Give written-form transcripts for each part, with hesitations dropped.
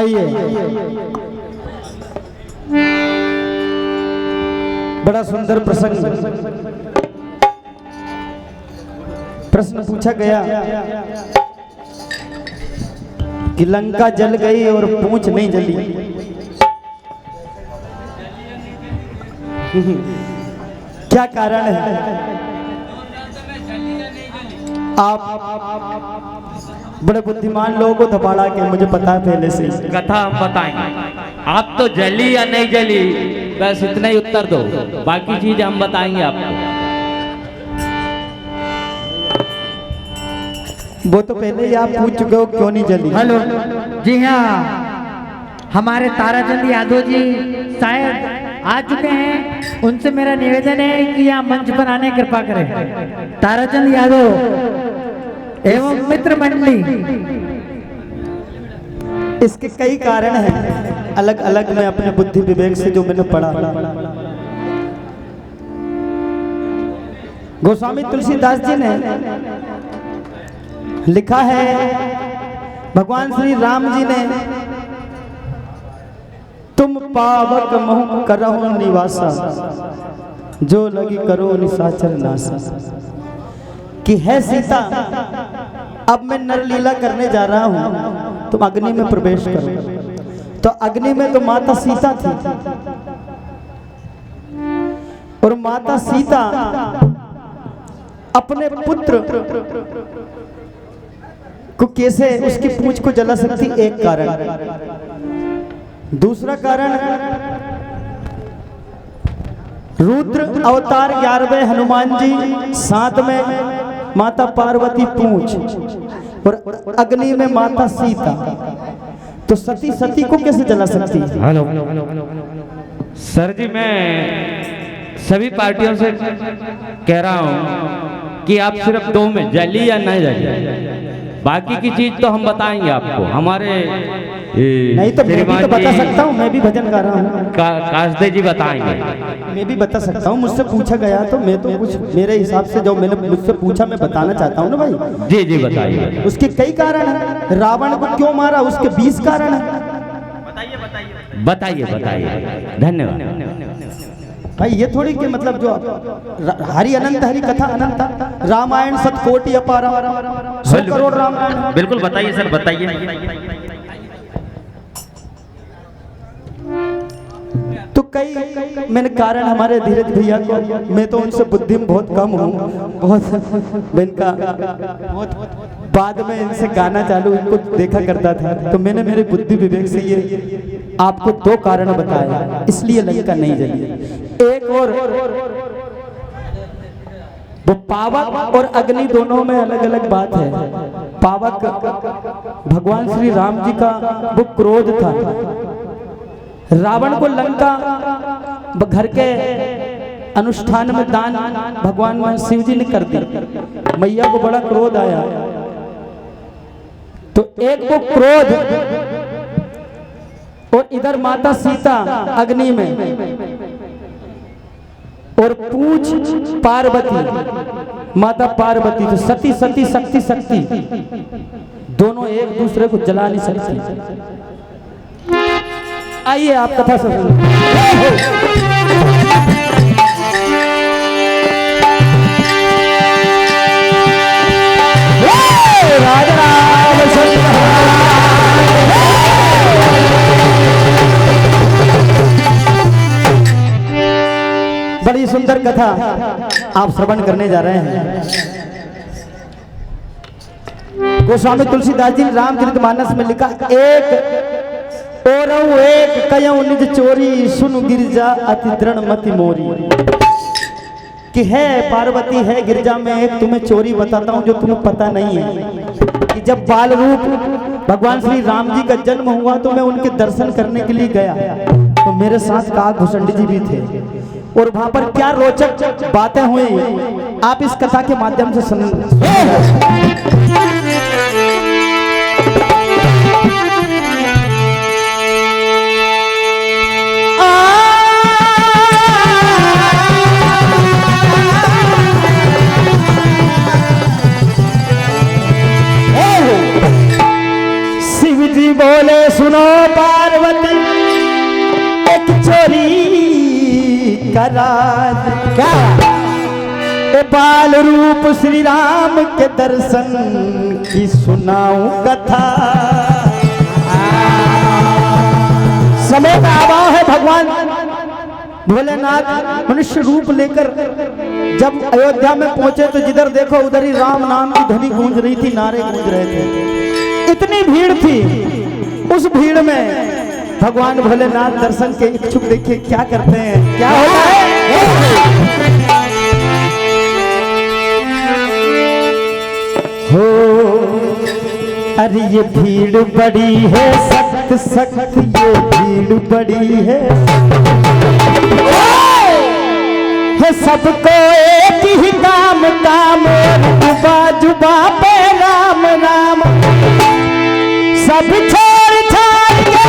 आइए, बड़ा सुंदर प्रश्न पूछा गया कि लंका जल गई और पूंछ नहीं जली। क्या कारण है? आप बड़े बुद्धिमान लोगों को धपाड़ा के, मुझे पता है पहले से। कथा हम बताएंगे, आप तो जली या नहीं जली बस इतना ही उत्तर दो, बाकी चीज हम बताएंगे आपको। वो तो पहले ही आप पूछ चुके हो क्यों नहीं जली। हेलो जी हाँ, हमारे ताराचंद यादव जी शायद आ चुके हैं। उनसे मेरा निवेदन है कि यहाँ मंच पर आने कृपा करें। ताराचंद यादव एवं मित्र मंडली। इसके कई कारण हैं अलग अलग, मैं अपने बुद्धि विवेक से जो मैंने पढ़ा। गोस्वामी तुलसीदास जी ने लिखा है, भगवान श्री राम जी ने, तुम पावक मोह करहु निवासा, जो लगी करो निशाचर नासा। कि है सीता, अब मैं नरलीला करने जा रहा हूं, तुम अग्नि में प्रवेश करो। तो अग्नि में तो माता सीता थी, और माता सीता अपने पुत्र को कैसे उसकी पूंछ को जला सकती? एक कारण। दूसरा कारण, रुद्र अवतार 11वें हनुमान जी, साथ में माता पार्वती पूंछ, और अग्नि में माता सीता। तो सती सती को कैसे जला सकती? हेलो सर जी, मैं सभी पार्टियों से कह रहा हूं कि आप सिर्फ दो में जली या नहीं जली, बाकी की चीज तो हम बताएंगे आपको। हमारे नहीं तो मैं भी तो बता सकता हूँ, मैं भी भजन गा रहा हूँ। कासदे जी बताएंगे। मैं भी बता सकता हूँ, मुझसे पूछा गया तो मैं तो कुछ मेरे हिसाब से जो मैंने मुझसे पूछा मैं बताना चाहता हूँ ना भाई। जी जी बताइए। उसके कई कारण हैं। रावण को क्यों मारा, उसके 20 कारण हैं। बताइए बताइए, धन्यवाद भाई। ये थोड़ी कि मतलब जो हरि अनंत, हरि कथा अनंत, रामायण सतकोटि अपारा, 100 करोड़ रामायण। बिल्कुल बताइए सर, बताइए। तो कई मैंने कारण हमारे धीरज भैया को, मैं तो उनसे बुद्धि में बहुत कम हूँ, बहुत इनका बहुत बाद में इनसे गाना चालू इनको देखा करता था, तो मैंने मेरे बुद्धि विवेक से ये आपको 2 कारण बताया, इसलिए लंका नहीं जली। एक और, वो पावक और अग्नि दोनों में अलग अलग बात है। पावक भगवान श्री राम जी का वो क्रोध था। रावण को लंका घर के अनुष्ठान में दान भगवान शिव जी ने कर दी। मैया को बड़ा क्रोध आया, तो एक वो क्रोध, और इधर माता सीता अग्नि में, और पूंछ पार्वती, माता पार्वती। तो सती सती शक्ति शक्ति दोनों एक दूसरे को जला नहीं सकती। आइए आप कथा सुनिए। राजा राम बड़ी सुंदर कथा आप श्रवण करने जा रहे हैं। गोस्वामी तुलसीदास जी ने रामचरितमानस में लिखा, एक कयऊ निज चोरी, सुन गिरजा अति दृढ़ मति मोरी। कि है पार्वती, है गिरजा में एक तुम्हें चोरी बताता हूं जो तुम्हें पता नहीं है। कि जब बाल रूप भगवान श्री राम जी का जन्म हुआ तो मैं उनके दर्शन करने के लिए गया, तो मेरे साथ काकभूषण जी भी थे, और वहां पर क्या रोचक बातें हुई आप इस कथा के माध्यम से सुनेंगे। बोले सुनो पार्वती एक चोरी का राज क्या ए बाल रूप श्री राम के दर्शन की सुनाऊं कथा। समय का अभाव है। भगवान भोलेनाथ मनुष्य रूप लेकर जब अयोध्या में पहुंचे तो जिधर देखो उधर ही राम नाम की ध्वनि गूंज रही थी, नारे गूंज रहे थे। इतनी भीड़ थी। उस भीड़ में भगवान भोलेनाथ दर्शन के इच्छुक देखिए क्या करते हैं, क्या होता है। हो अरे ये भीड़ बड़ी है सख्त सख्त, ये भीड़ बड़ी है सबको एक ही काम काम, जुबा जुबा पे राम राम, सब छोड़ छाड़ के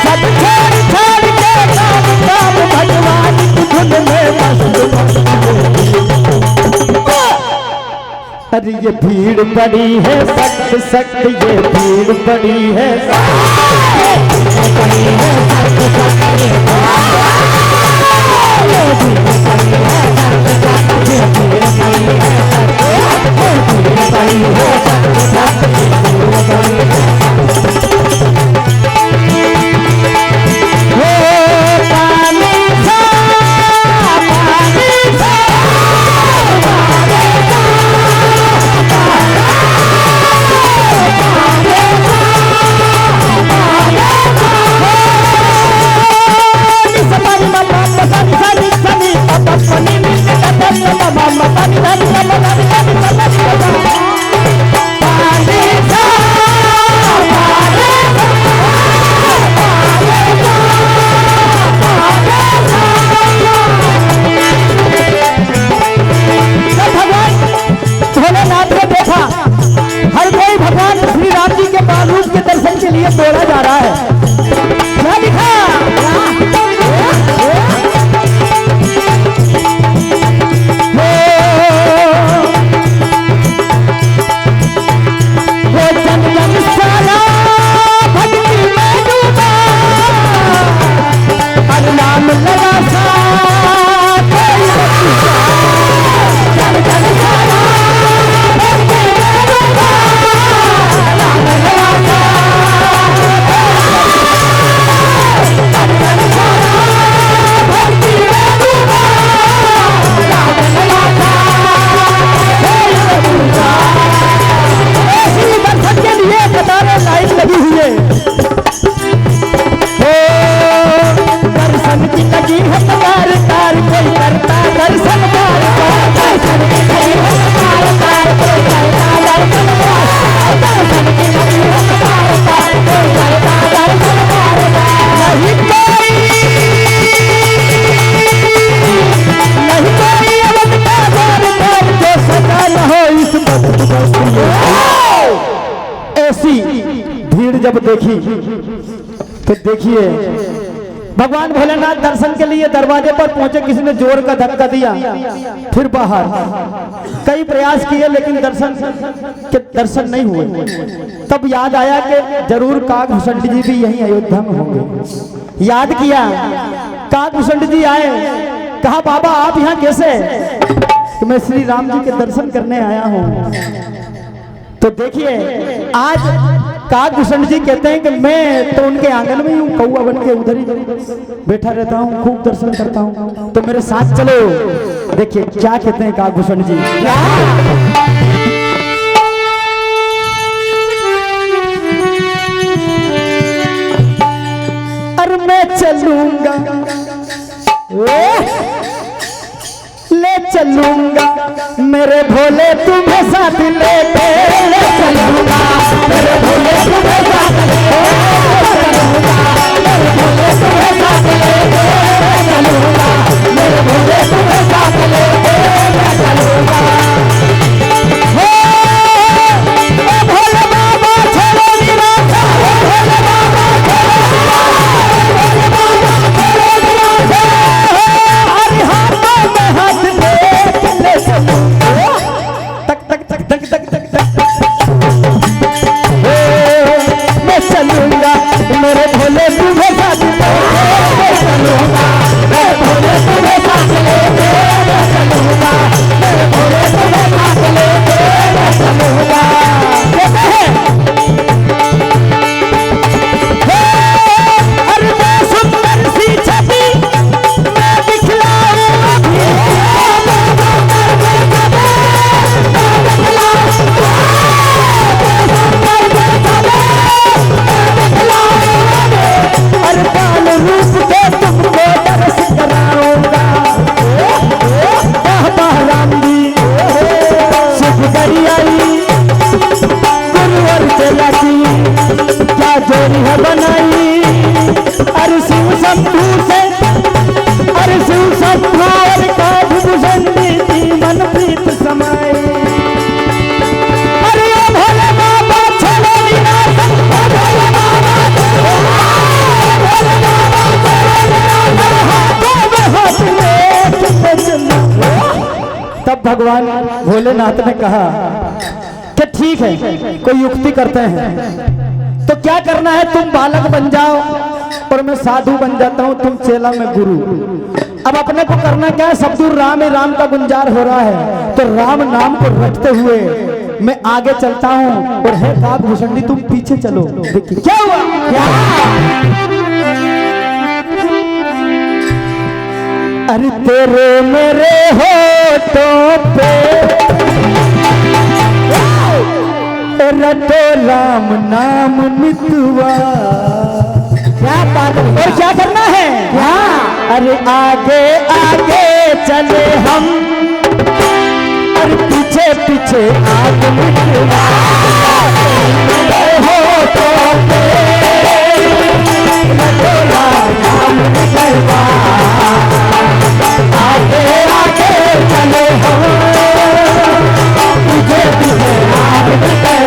सब छोड़ छाड़ के राम राम भगवान की धुन में मस्त। अरे ये भीड़ बड़ी है सख्त सख्त, ये भीड़ बड़ी है दौड़ा जा रहा है। क्या लिखा वो जन जन सारा भक्ति में डूबा, हर नाम लगा सा जन जन सारा भक्ति में डूबा, नाम लगा सा लाइन लगी हुई है। दर्शन की लगी है तार तार, कोई करता दर्शन तार तार, दर्शन की लगी है तार तार, कोई करता दर्शन तार, दर्शन की लगी है तार तार, कोई करता दर्शन तार तार। नहीं कोई अवध का द्वार तार जो सजा न हो इस भक्त। ऐसी भीड़ जब देखी तो देखिए भगवान भोलेनाथ दर्शन के लिए दरवाजे पर पहुंचे, किसी ने जोर का धक्का दिया, फिर बाहर कई प्रयास किए लेकिन दर्शन नहीं हुए। तब याद आया कि जरूर काकभूषण जी भी यहीं अयोध्या में होंगे। याद किया, काकभूषण जी आए, कहा बाबा आप यहाँ कैसे? तो मैं श्री राम जी के दर्शन करने आया हूँ। तो देखिए आज काकभूषण जी कहते हैं कि मैं तो उनके आंगन में ही हूँ, कौआ बन के उधर ही बैठा रहता हूँ, खूब दर्शन करता हूँ। तो मेरे साथ चलो, देखिए क्या कहते हैं काकभूषण जी। अरे मैं चलूंगा ले चलूंगा मेरे भोले तुम्हें साथ लेके, ले चलूंगा मेरे भोले तुम्हें साथ लेके, मेरे भोले तुम्हें साथ लेके, चलूंगा मेरे भोले तुम्हें साथ लेके, चलूंगा। भोले बाबा छोड़ो निराशा, भोले बाबा तक तक तक तक तक शिव शंभू से, अरे शिव शंभू और काज भुजंडी थी मन प्रीत समाए। अरे ओ भोले बाबा चलो विनाशन, ओ भोले बाबा चलो, भोले बाबा चलो, हाथ में चलो। तब भगवान भोलेनाथ ने कहा कि ठीक है, कोई युक्ति करते हैं। तो क्या करना है, तुम बालक बन जाओ और मैं साधु बन जाता हूं, तुम चेला में गुरु। अब अपने को करना क्या है, सब दूर राम ही राम का गुंजार हो रहा है, तो राम नाम को रखते हुए मैं आगे चलता हूं और है काग भुसंडी तुम पीछे चलो। देखिए क्या हुआ, क्या? अरे तेरे मेरे होठों पे रटो राम नाम मितवा। क्या बात है, और क्या करना है? अरे आगे आगे चले हम, अरे पीछे पीछे आगे मितवा। होठों पे रटो राम नाम मितवा, आगे आगे चले हम, पीछे पीछे आगे मितवा।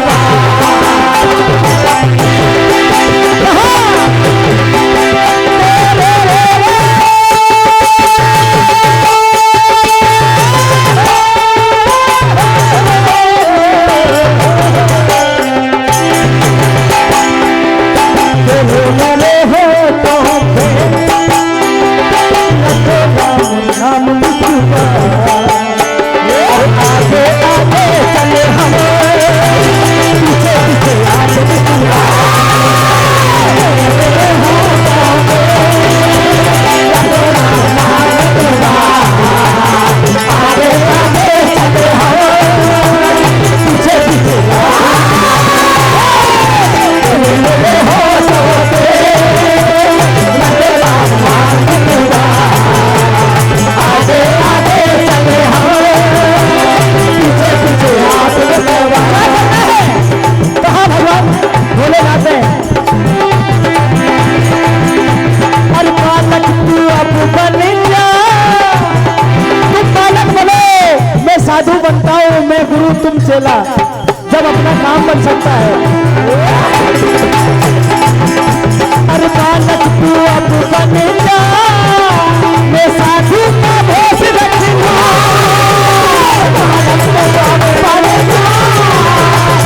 साधु बनता हूं मैं गुरु तुम चेला, जब अपना काम बन सकता है। अरे बालक तू अब बन जा, मैं साधु का भेष रखूंगा। बालक तू अब बन जा,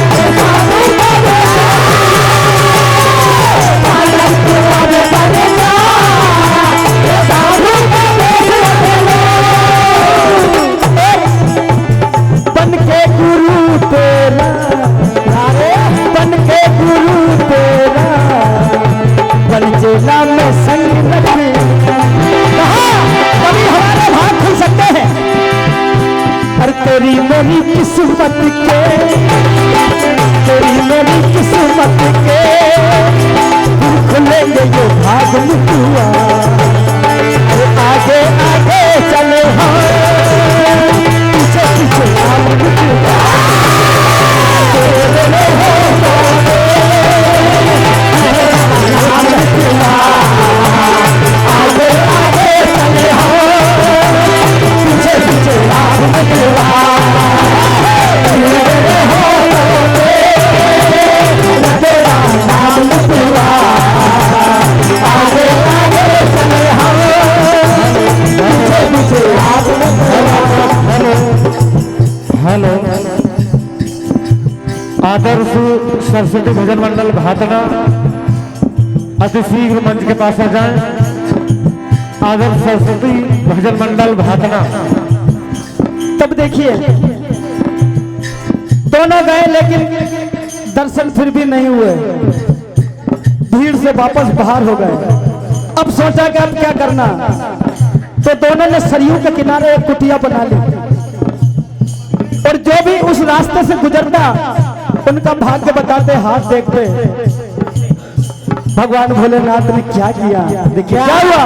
मैं साधु का भेष, बालक तू अब बन जा, मैं साधु का भेष रखूंगा। बन के गुरु तेरा, बन के गुरु तेरा, बन चेला में संग रखे। कभी हमारे भाग खुल सकते हैं। और तेरी मेरी किस्मत के, तेरी मेरी किस्मत के खुलेंगे ये भाग मुकुआ। आगे आगे चले हम, पीछे पीछे भाग मुकुआ। आगे आगे चले हम, पीछे पीछे भाग मुकुआ। तेरा नाम मुकुआ। आगे आगे चले हम, पीछे पीछे भाग मुकुआ। हेलो, आदर्श सरस्वती भजन मंडल भातना अति शीघ्र मंच के पास आ जाएं। आदर्श सरस्वती भजन मंडल भातना। तब देखिए दोनों गए लेकिन दर्शन फिर भी नहीं हुए, भीड़ से वापस बाहर हो गए। अब सोचा कि अब क्या करना, तो दोनों ने सरयू के किनारे एक कुटिया बना ली और जो भी उस रास्ते से गुजरता उनका भाग्य बताते, हाथ देखते। भगवान भोलेनाथ ने क्या किया, देखिए क्या हुआ।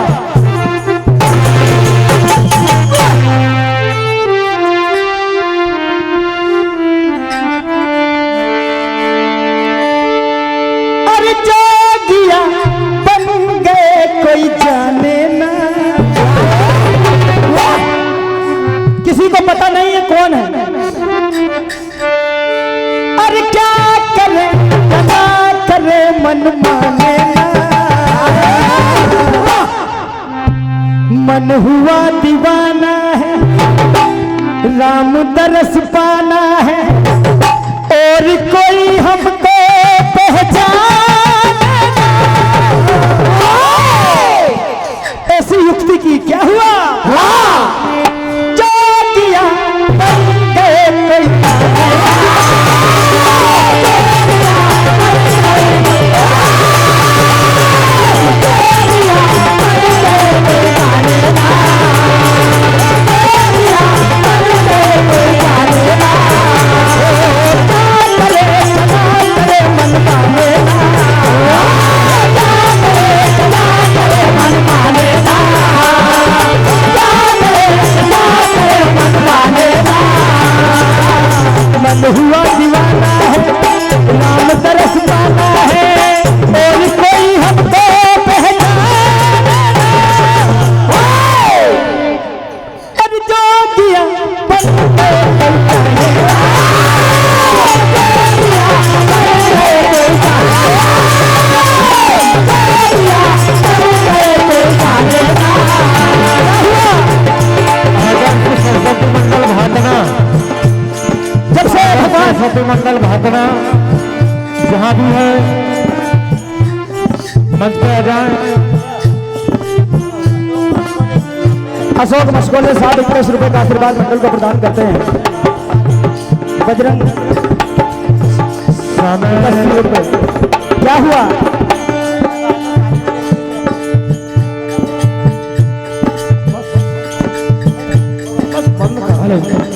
अरे जोगिया बन गए कोई मन हुआ दीवाना है, राम दरस पाना है, और कोई हमको पहचाने ना। ऐसी युक्ति की क्या हुआ? जो किया बन गए कोई। मन हुआ दीवाना है, राम तरस पाना है, और कोई हमको पहचाने ना। और जो किया बन गए। सरस्वती मंडल भातना जहाँ भी है मंच पे आ जाए। अशोक मस्कोले 60 रुपए का आशीर्वाद मंडल को प्रदान करते हैं। बजरंग 80 रुपए। क्या हुआ? बस बंद कर।